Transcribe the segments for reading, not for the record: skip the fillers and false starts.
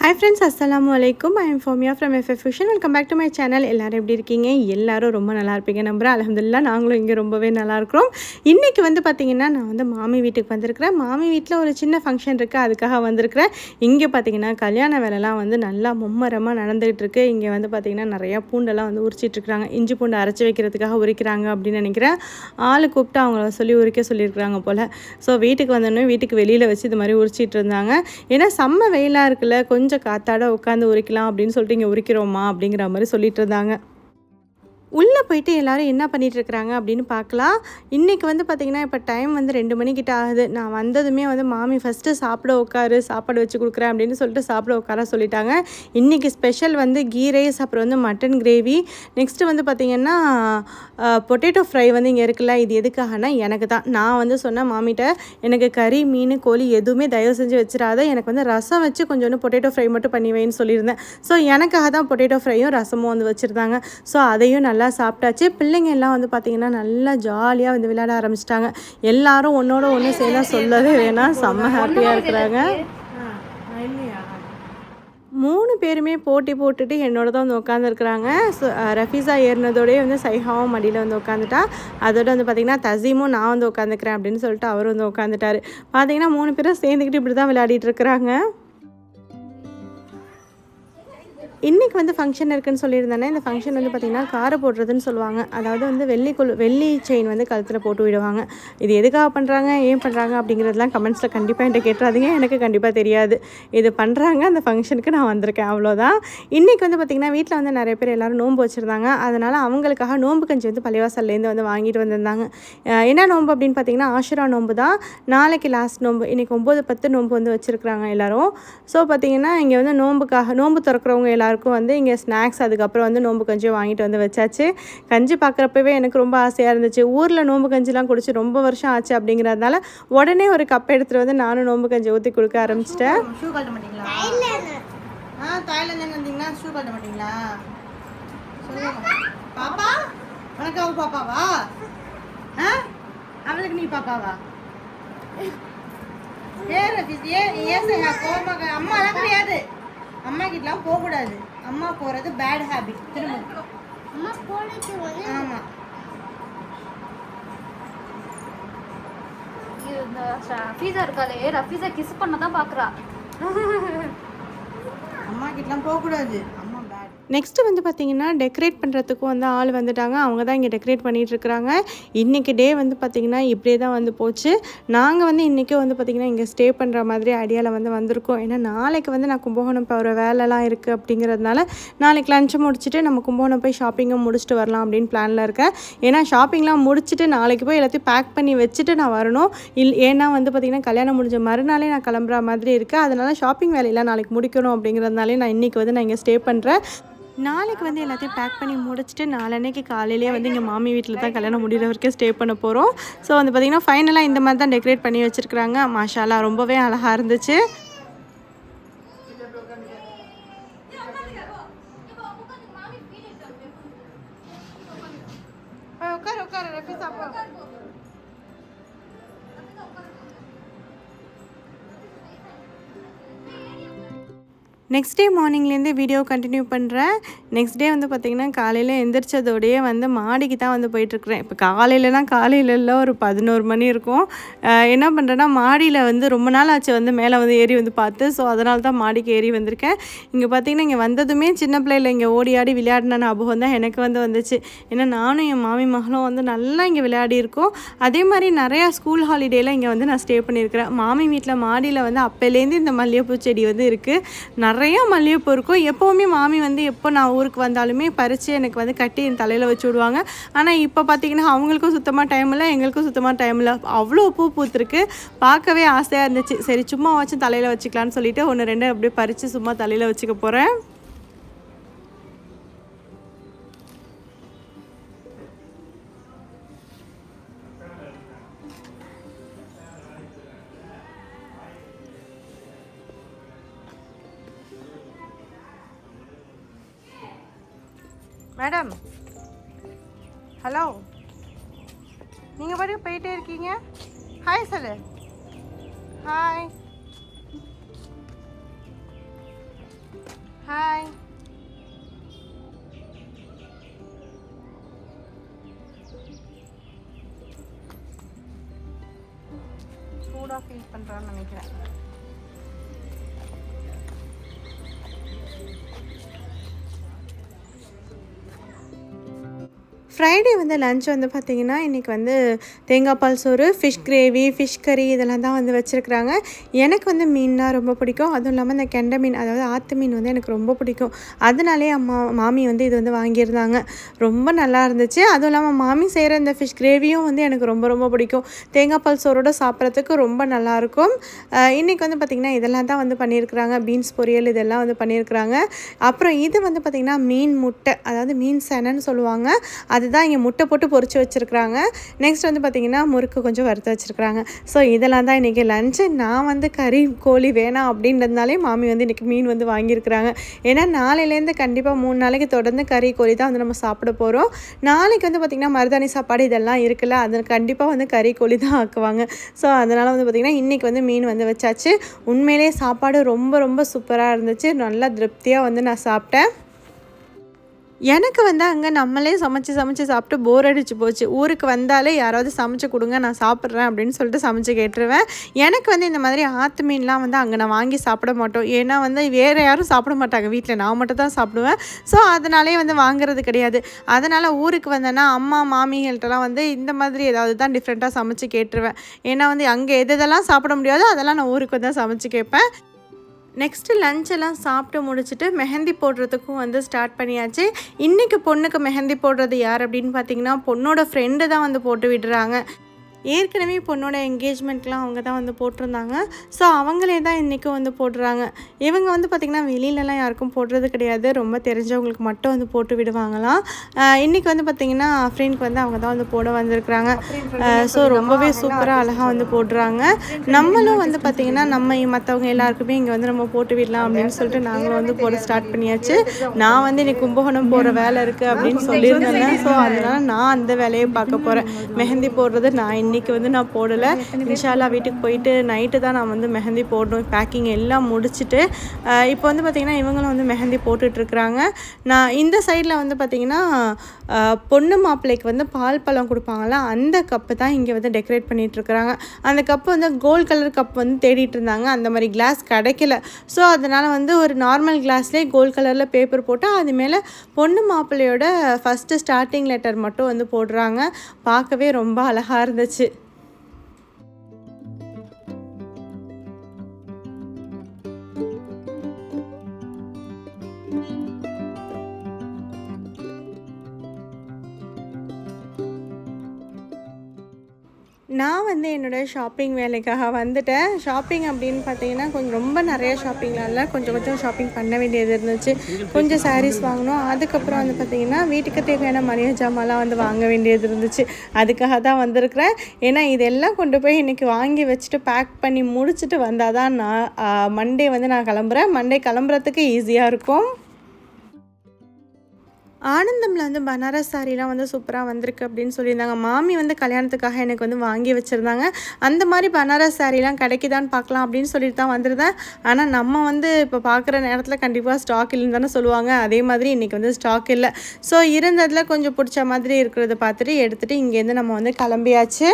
Hi friends, அஸ்ஸலாமு அலைக்கும். I am Fomiya from FF fusion. Welcome back to my channel. எல்லோரும் எப்படி இருக்கீங்க? எல்லோரும் ரொம்ப நல்லா இருப்பீங்க நம்புகிறேன். அல்ஹம்துலில்லாஹ் நாங்களும் இங்கே ரொம்பவே நல்லாயிருக்கிறோம். இன்றைக்கி பார்த்திங்கன்னா நான் மாமி வீட்டுக்கு வந்திருக்கிறேன். மாமி வீட்டில் ஒரு சின்ன ஃபங்க்ஷன் இருக்குது, அதுக்காக வந்திருக்கிறேன். இங்கே பார்த்திங்கன்னா கல்யாண வேலைலாம் நல்லா மும்மரமாக நடந்துகிட்டு இருக்குது. இங்கே பார்த்திங்கன்னா நிறையா பூண்டெல்லாம் உரிச்சிட்ருக்குறாங்க. இஞ்சி பூண்டு அரைச்சி வைக்கிறதுக்காக உரிக்கிறாங்க அப்படின்னு நினைக்கிறேன். ஆள் கூப்பிட்டு அவங்கள சொல்லி உரிக்க சொல்லியிருக்கிறாங்க போல். ஸோ வீட்டுக்கு வந்தோடனே வீட்டுக்கு வெளியில் வச்சு இது மாதிரி உரிச்சிட்டு இருந்தாங்க. ஏன்னா செம்ம வெயிலாக இருக்குல்ல, கொஞ்சம் காத்தாட உட்காந்து உரிக்கலாம் அப்படின்னு சொல்லிட்டு இங்கே உரிக்கிறோமா அப்படிங்கிற மாதிரி சொல்லிட்டு இருந்தாங்க. உள்ளே போயிட்டு எல்லோரும் என்ன பண்ணிகிட்ருக்குறாங்க அப்படின்னு பார்க்கலாம். இன்றைக்கி பார்த்திங்கன்னா இப்போ டைம் 2 மணிக்கிட்ட ஆகுது. நான் வந்ததுமே மாமி ஃபஸ்ட்டு சாப்பிட உட்காரு, சாப்பாடு வச்சு கொடுக்குறேன் அப்படின்னு சொல்லிட்டு சாப்பிட உட்கார சொல்லிட்டாங்க. இன்றைக்கி ஸ்பெஷல் கீ ரைஸ், அப்புறம் மட்டன் கிரேவி, நெக்ஸ்ட்டு பார்த்திங்கன்னா பொட்டேட்டோ ஃப்ரை இங்கே இருக்குல்ல. இது எதுக்காகனா எனக்கு தான். நான் சொன்னேன் மாமிகிட்ட, எனக்கு கறி, மீன், கோழி எதுவுமே தயவு செஞ்சு வச்சிடாத, எனக்கு ரசம் வச்சு கொஞ்சோண்டு பொட்டேட்டோ ஃப்ரை மட்டும் பண்ணி வைன்னு சொல்லியிருந்தேன். ஸோ எனக்காக தான் பொட்டேட்டோ ஃப்ரையும் ரசமும் வச்சுருந்தாங்க. ஸோ அதையும் நல்லா சாப்பிட்டாச்சு. பிள்ளைங்க எல்லாம் பார்த்திங்கன்னா நல்லா ஜாலியாக விளையாட ஆரம்பிச்சிட்டாங்க. எல்லாரும் ஒன்றோட ஒன்று சேர்ந்தா சொல்லவே வேணாம், செம்ம ஹாப்பியாக இருக்கிறாங்க. 3 பேருமே போட்டி போட்டுட்டு என்னோட தான் உட்காந்துருக்குறாங்க. ஸோ ரஃபீஸா ஏறினதோடய சைஹாவும் மடியில் உட்காந்துட்டா. அதோட பார்த்திங்கன்னா தசீமும் நான் உட்காந்துக்கிறேன் அப்படின்னு சொல்லிட்டு அவர் உட்காந்துட்டார். பார்த்திங்கன்னா 3 பேரும் சேர்ந்துக்கிட்டு இப்படி தான் விளையாடிட்டு இருக்கிறாங்க. இன்றைக்கி ஃபங்க்ஷன் இருக்குதுன்னு சொல்லியிருந்தேன்னா, இந்த ஃபங்க்ஷன் பார்த்திங்கன்னா காரை போடுறதுன்னு சொல்லுவாங்க. அதாவது வெள்ளி செயின் கழுத்தில் போட்டு விடுவாங்க. இது எதுக்காக பண்ணுறாங்க, ஏன் பண்ணுறாங்க அப்படிங்கிறதுலாம் கமெண்ட்ஸில் கண்டிப்பாக என்கிட்ட கேட்டுறாதீங்க. எனக்கு கண்டிப்பாக தெரியாது. இது பண்ணுறாங்க, அந்த ஃபங்க்ஷனுக்கு நான் வந்திருக்கேன், அவ்வளோதான். இன்றைக்கி பார்த்திங்கன்னா வீட்டில் நிறைய பேர் எல்லோரும் நோன்பு வச்சுருந்தாங்க. அதனால் அவங்களுக்காக நோன்பு கஞ்சி பள்ளிவாசல்லேருந்து வாங்கிட்டு வந்திருந்தாங்க. என்ன நோன்பு அப்படின்னு பார்த்திங்கன்னா ஆஷுரா நோன்பு தான். நாளைக்கு லாஸ்ட் நோன்பு. இன்றைக்கி 9, 10 நோன்பு வச்சுருக்குறாங்க எல்லோரும். ஸோ பார்த்திங்கன்னா இங்கே நோன்புக்காக நோன்பு திறக்கிறவங்க எல்லாருக்கும் இங்கே ஸ்நாக்ஸ், அதுக்கப்புறம் நோன்பு கஞ்சியும் வாங்கிட்டு வச்சாச்சு. கஞ்சி பார்க்குறப்பவே எனக்கு ரொம்ப ஆசையாக இருந்துச்சு. ஊரில் நோன்பு கஞ்சிலாம் குடிச்சு ரொம்ப வருஷம் ஆச்சு அப்படிங்கிறதுனால உடனே ஒரு கப் எடுத்துகிட்டு நானும் நோன்பு கஞ்சி ஊற்றி கொடுக்க ஆரம்பிச்சிட்டேன். ஷூ கட்ட மாட்டிங்களா? தாய்லாந்து வந்தீங்கன்னா ஷூ கட்ட மாட்டிங்களா? பாப்பா உனக்கு அவ பாப்பாவா? அவளுக்கு நீ பாப்பாவா? அம்மாலாம் கிடையாது. அம்மா கிட்டலாம் போகக்கூடாது. அம்மா போகிறது பேட் ஹேபிட். திரும்ப அம்மா போடுச்சு. ஆமாம், இந்த ரஃபீஸா இருக்காளே, ரஃபீஸா கிஸ் பண்ண தான் பார்க்குறா. அம்மா கிட்டலாம் போகக்கூடாது. நெக்ஸ்ட்டு பார்த்திங்கன்னா டெக்கரேட் பண்ணுறதுக்கும் ஆள் வந்துட்டாங்க. அவங்க தான் இங்கே டெக்கரேட் பண்ணிகிட்ருக்குறாங்க. இன்றைக்கி டே பார்த்திங்கன்னா இப்படியே தான் போச்சு. நாங்கள் இன்றைக்கி பார்த்திங்கன்னா இங்கே ஸ்டே பண்ணுற மாதிரி ஐடியாவில் வந்திருக்கோம். ஏன்னா நாளைக்கு நான் கும்பகோணம் போகிற வேலைலாம் இருக்குது அப்படிங்கிறதுனால நாளைக்கு லஞ்சை முடிச்சுட்டு நம்ம கும்பகோணம் போய் ஷாப்பிங்கும் முடிச்சுட்டு வரலாம் அப்படின்னு பிளானில் இருக்கேன். ஏன்னா ஷாப்பிங்லாம் முடிச்சுட்டு நாளைக்கு போய் எல்லாத்தையும் பேக் பண்ணி வச்சுட்டு நான் வரணும். ஏன்னா பார்த்திங்கன்னா கல்யாணம் முடிஞ்ச மறுநாளே நான் கிளம்புற மாதிரி இருக்குது. அதனால் ஷாப்பிங் வேலையெல்லாம் நாளைக்கு முடிக்கணும் அப்படிங்கிறதுனாலே நான் இன்றைக்கி நான் இங்கே ஸ்டே பண்ணுறேன். நாளைக்கு எல்லாத்தையும் பேக் பண்ணி முடிச்சுட்டு நாளன்னைக்கு காலையிலேயே இங்கே மாமி வீட்டில் தான் கல்யாணம் முடிகிற வரைக்கும் ஸ்டே பண்ண போகிறோம். ஸோ பார்த்திங்கன்னா ஃபைனலாக இந்த மாதிரி தான் டெக்கரேட் பண்ணி வச்சுருக்குறாங்க. மாஷால்லா ரொம்பவே அழகாக இருந்துச்சு. நெக்ஸ்ட் டே மார்னிங்லேருந்து வீடியோ கண்டினியூ பண்ணுறேன். நெக்ஸ்ட் டே பார்த்திங்கன்னா காலையில் எந்திரிச்சதோடையே மாடிக்கு தான் போயிட்டுருக்குறேன். இப்போ காலையில் இல்லை, ஒரு 11 மணி இருக்கும். என்ன பண்ணுறேன்னா மாடியில் ரொம்ப நாள் ஆச்சு மேலே ஏறி பார்த்து. ஸோ அதனால தான் மாடிக்கு ஏறி வந்திருக்கேன். இங்கே பார்த்திங்கன்னா இங்கே வந்ததுமே சின்ன பிள்ளையில் இங்கே ஓடி ஆடி விளையாடின ஞாபகம் தான் எனக்கு வந்துச்சு. ஏன்னா நானும் என் மாமி மகளும் நல்லா இங்கே விளையாடி இருக்கோம். அதே மாதிரி நிறையா ஸ்கூல் ஹாலிடேயில் இங்கே நான் ஸ்டே பண்ணியிருக்கிறேன். மாமி வீட்டில் மாடியில் அப்போலேருந்து இந்த மல்லிகைப்பூ செடி இருக்குது. நிறையா மல்லிகைப்பூ இருக்கும். எப்போவுமே மாமி எப்போ நான் ஊருக்கு வந்தாலுமே பறித்து எனக்கு கட்டி என் தலையில் வச்சு விடுவாங்க. ஆனால் இப்போ பார்த்திங்கன்னா அவங்களுக்கும் சுத்தமாக டைம் இல்லை, எங்களுக்கும் சுத்தமாக டைம் இல்லை. அவ்வளோ பூ பூத்துருக்கு. பார்க்கவே ஆசையாக இருந்துச்சு. சரி சும்மா வச்சு தலையில் வச்சுக்கலான்னு சொல்லிட்டு 1, 2 அப்படியே பறித்து சும்மா தலையில் வச்சுக்க போகிறேன். மேடம், ஹலோ, நீங்கள் பாட்டுக்கு போயிட்டே இருக்கீங்க. ஹாய் சொல்லு. ஹாய். ஹாய். சூடாக ஃபீல் பண்ணுறான்னு நினைக்கிறேன். ஃப்ரைடே வந்து லன்ச் வந்து பார்த்திங்கன்னா இன்றைக்கி வந்து தேங்காய் பால் சோறு, ஃபிஷ் கிரேவி, ஃபிஷ் கறி இதெல்லாம் தான் வந்து வச்சுருக்குறாங்க. எனக்கு வந்து மீன்னா ரொம்ப பிடிக்கும். அதுவும் இல்லாமல் இந்த கெண்டை மீன், அதாவது ஆற்று மீன் வந்து எனக்கு ரொம்ப பிடிக்கும். அதனாலே மாமி வந்து இது வந்து வாங்கியிருந்தாங்க. ரொம்ப நல்லா இருந்துச்சு. அதுவும் இல்லாமல் மாமி செய்கிற இந்த ஃபிஷ் கிரேவியும் வந்து எனக்கு ரொம்ப ரொம்ப பிடிக்கும். தேங்காய் பால் சோறோடு சாப்பிட்றதுக்கு ரொம்ப நல்லாயிருக்கும். இன்றைக்கி வந்து பார்த்திங்கன்னா இதெல்லாம் தான் வந்து பண்ணியிருக்கிறாங்க. பீன்ஸ் பொரியல் இதெல்லாம் வந்து பண்ணியிருக்கிறாங்க. அப்புறம் இது வந்து பார்த்திங்கன்னா மீன் முட்டை, அதாவது மீன் செனன்னு சொல்லுவாங்க. அதுதான் இங்கே முட்டை போட்டு பொரிச்சு வச்சுருக்குறாங்க. நெக்ஸ்ட் வந்து பார்த்திங்கன்னா முறுக்கு கொஞ்சம் வறுத்து வச்சுருக்குறாங்க. ஸோ இதெல்லாம் தான் இன்றைக்கி லன்ச்சு. நான் வந்து கறி கோழி வேணாம் அப்படின்றதுனாலே மாமி வந்து இன்றைக்கி மீன் வந்து வாங்கியிருக்கிறாங்க. ஏன்னா நாளையிலேருந்து கண்டிப்பாக 3 நாளைக்கு தொடர்ந்து கறி கோழி தான் வந்து நம்ம சாப்பிட போகிறோம். நாளைக்கு வந்து பார்த்திங்கன்னா மருதாணி சாப்பாடு இதெல்லாம் இருக்குல்ல, அது கண்டிப்பாக வந்து கறி கோழி தான் ஆக்குவாங்க. ஸோ அதனால் வந்து பார்த்திங்கன்னா இன்றைக்கி வந்து மீன் வந்து வச்சாச்சு. உண்மையிலே சாப்பாடு ரொம்ப ரொம்ப சூப்பராக இருந்துச்சு. நல்லா திருப்தியாக வந்து நான் சாப்பிட்டேன். எனக்கு வந்து அங்கே நம்மளே சமைச்சு சாப்பிட்டு போர் அடிச்சு போச்சு. ஊருக்கு வந்தாலே யாராவது சமைச்சு கொடுங்க, நான் சாப்பிட்றேன் அப்படின்னு சொல்லிட்டு சமைச்சு கேட்டுருவேன். எனக்கு வந்து இந்த மாதிரி ஆற்று மீன்லாம் வந்து அங்கே நான் வாங்கி சாப்பிட மாட்டோம். ஏன்னா வந்து வேறு யாரும் சாப்பிட மாட்டாங்க வீட்டில், நான் மட்டும் தான் சாப்பிடுவேன். ஸோ அதனாலே வந்து வாங்குறது கிடையாது. அதனால் ஊருக்கு வந்தேன்னா அம்மா மாமிகள்கிட்டலாம் வந்து இந்த மாதிரி ஏதாவது தான் டிஃப்ரெண்ட்டாக சமைச்சு கேட்டுருவேன். ஏன்னா வந்து அங்கே எதெல்லாம் சாப்பிட முடியாதோ அதெல்லாம் நான் ஊருக்கு வந்து சமைச்சு கேட்பேன். நெக்ஸ்ட்டு லஞ்செல்லாம் சாப்பிட்டு முடிச்சுட்டு மெஹந்தி போடுறதுக்கும் வந்து ஸ்டார்ட் பண்ணியாச்சு. இன்றைக்கி பொண்ணுக்கு மெஹந்தி போடுறது யார் அப்படின்னு பார்த்தீங்கன்னா பொண்ணோட ஃப்ரெண்டு தான் வந்து போட்டு விடுறாங்க. ஏற்கனவே பொண்ணோட என்கேஜ்மெண்ட்லாம் அவங்க தான் வந்து போட்டிருந்தாங்க. ஸோ அவங்களே தான் இன்றைக்கும் வந்து போடுறாங்க. இவங்க வந்து பார்த்திங்கன்னா வெளியிலலாம் யாருக்கும் போடுறது கிடையாது, ரொம்ப தெரிஞ்சவங்களுக்கு மட்டும் வந்து போட்டு விடுவாங்களாம். இன்றைக்கி வந்து பார்த்திங்கன்னா ஃப்ரெண்ட்க்கு வந்து அவங்க தான் வந்து போட வந்திருக்கிறாங்க. ஸோ ரொம்பவே சூப்பராக அழகாக வந்து போடுறாங்க. நம்மளும் வந்து பார்த்திங்கன்னா நம்ம மற்றவங்க எல்லாருக்குமே இங்கே வந்து நம்ம போட்டு விடலாம் அப்படின்னு சொல்லிட்டு நாங்களும் வந்து போட ஸ்டார்ட் பண்ணியாச்சு. நான் வந்து இன்றைக்கி கும்பகோணம் போகிற வேலை இருக்குது அப்படின்னு சொல்லியிருந்தேன். ஸோ அதனால் நான் அந்த வேலையை பார்க்க போகிறேன். மெஹந்தி போடுறது நான் இன்றைக்கி வந்து நான் போடலை. இன்ஷா அல்லாஹ் வீட்டுக்கு போயிட்டு நைட்டு தான் நான் வந்து மெஹந்தி போடணும். பேக்கிங் எல்லாம் முடிச்சுட்டு இப்போ வந்து பார்த்திங்கன்னா இவங்களும் வந்து மெஹந்தி போட்டுட்ருக்குறாங்க. நான் இந்த சைடில் வந்து பார்த்திங்கன்னா பொண்ணு மாப்பிள்ளைக்கு வந்து பால் பழம் கொடுப்பாங்களா, அந்த கப்பு தான் இங்கே வந்து டெக்கரேட் பண்ணிகிட்ருக்குறாங்க. அந்த கப்பு வந்து கோல்ட் கலர் கப் வந்து தேடிட்டு இருந்தாங்க. அந்த மாதிரி கிளாஸ் கிடைக்கல. ஸோ அதனால் வந்து ஒரு நார்மல் கிளாஸ்லேயே கோல்ட் கலரில் பேப்பர் போட்டு அது மேலே பொண்ணு மாப்பிள்ளையோட ஃபஸ்ட்டு ஸ்டார்டிங் லெட்டர் மட்டும் வந்து போடுறாங்க. பார்க்கவே ரொம்ப அழகாக இருந்துச்சு. நான் வந்து என்னோடய ஷாப்பிங் வேலைக்காக வந்துட்டேன். ஷாப்பிங் அப்படின்னு பார்த்தீங்கன்னா ரொம்ப நிறைய ஷாப்பிங்லாம் இல்லை, கொஞ்சம் ஷாப்பிங் பண்ண வேண்டியது இருந்துச்சு. கொஞ்சம் சாரீஸ் வாங்கினோம். அதுக்கப்புறம் வந்து பார்த்திங்கன்னா வீட்டுக்கு தேவையான மளிகை ஜாமான்லாம் வந்து வாங்க வேண்டியது இருந்துச்சு. அதுக்காக தான் வந்திருக்கிறேன். ஏன்னா இதெல்லாம் கொண்டு போய் இன்றைக்கி வாங்கி வச்சுட்டு பேக் பண்ணி முடிச்சுட்டு வந்தால் தான் நான் மண்டே வந்து நான் கிளம்புறேன். மண்டே கிளம்புறதுக்கு ஈஸியாக இருக்கும். ஆனந்தமில் வந்து பனாரஸ் சாரீலாம் வந்து சூப்பராக வந்திருக்கு அப்படின்னு சொல்லியிருந்தாங்க. மாமி வந்து கல்யாணத்துக்காக எனக்கு வந்து வாங்கி வச்சுருந்தாங்க. அந்த மாதிரி பனாரஸ் சாரீலாம் கிடைக்குதான்னு பார்க்கலாம் அப்படின்னு சொல்லிட்டு தான் வந்திருந்தேன். ஆனால் நம்ம வந்து இப்போ பார்க்குற நேரத்தில் கண்டிப்பாக ஸ்டாக் இல்லைன்னு தானே சொல்லுவாங்க. அதே மாதிரி இன்றைக்கி வந்து ஸ்டாக் இல்லை. ஸோ இருந்ததில் கொஞ்சம் பிடிச்ச மாதிரி இருக்கிறத பார்த்துட்டு எடுத்துகிட்டு இங்கேருந்து நம்ம வந்து கிளம்பியாச்சு.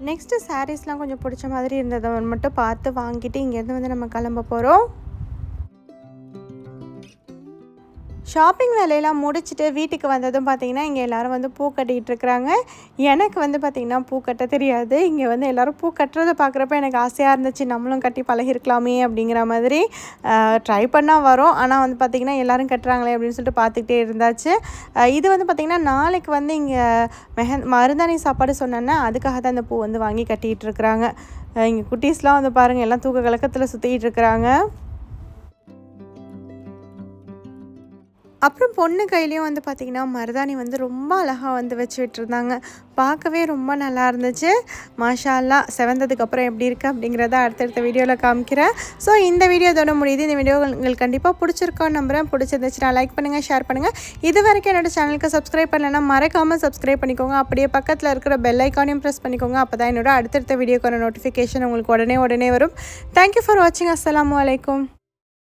நெக்ஸ்ட்டு சாரீஸ்லாம் கொஞ்சம் பிடிச்ச மாதிரி இருந்ததை மட்டும் பார்த்து வாங்கிட்டு இங்கேருந்து வந்து நம்ம கிளம்ப போகிறோம். ஷாப்பிங் வேலையெல்லாம் முடிச்சுட்டு வீட்டுக்கு வந்ததும் பார்த்திங்கன்னா இங்கே எல்லோரும் வந்து பூ கட்டிகிட்டு இருக்கிறாங்க. எனக்கு வந்து பார்த்திங்கன்னா பூ கட்ட தெரியாது. இங்கே வந்து எல்லோரும் பூ கட்டுறதை பார்க்குறப்ப எனக்கு ஆசையாக இருந்துச்சு, நம்மளும் கட்டி பழகிருக்கலாமே அப்படிங்கிற மாதிரி. ட்ரை பண்ணால் வரும், ஆனால் வந்து பார்த்திங்கன்னா எல்லோரும் கட்டுறாங்களே அப்படின்னு சொல்லிட்டு பார்த்துக்கிட்டே இருந்தாச்சு. இது வந்து பார்த்திங்கன்னா நாளைக்கு வந்து இங்கே மருதாணி சாப்பாடு சொன்னேன்னா அதுக்காக தான் இந்த பூ வந்து வாங்கி கட்டிகிட்டு இருக்கிறாங்க. இங்கே குட்டீஸ்லாம் வந்து பாருங்கள், எல்லாம் தூக்க கலக்கத்தில் சுற்றிக்கிட்டு இருக்கிறாங்க. அப்புறம் பொண்ணு கையிலையும் வந்து பார்த்திங்கன்னா மருதாணி வந்து ரொம்ப அழகாக வந்து வச்சு விட்டுருந்தாங்க. பார்க்கவே ரொம்ப நல்லா இருந்துச்சு. மாஷா அல்லாஹ். செவந்ததுக்கப்புறம் எப்படி இருக்குது அப்படிங்கிறத அடுத்தடுத்த வீடியோவில் காமிக்கிறேன். ஸோ இந்த வீடியோ இதோட முடியுது. இந்த வீடியோ உங்களுக்கு கண்டிப்பாக பிடிச்சிருக்கோன்னு நம்புகிறேன். பிடிச்சிருந்துச்சுன்னா லைக் பண்ணுங்கள், ஷேர் பண்ணுங்கள். இது வரைக்கும் என்னோடய சேனலுக்கு சப்ஸ்கிரைப் பண்ணலைன்னா மறக்காமல் சப்ஸ்கிரைப் பண்ணிக்கோங்க. அப்படியே பக்கத்தில் இருக்கிற பெல் ஐக்கானையும் ப்ரெஸ் பண்ணிக்கோங்க. அப்போ தான் என்னோட அடுத்தடுத்த வீடியோக்கான நோட்டிஃபிகேஷன் உங்களுக்கு உடனே வரும். தேங்க்யூ ஃபார் வாட்சிங். அஸ்ஸலாமு அலைக்கும்.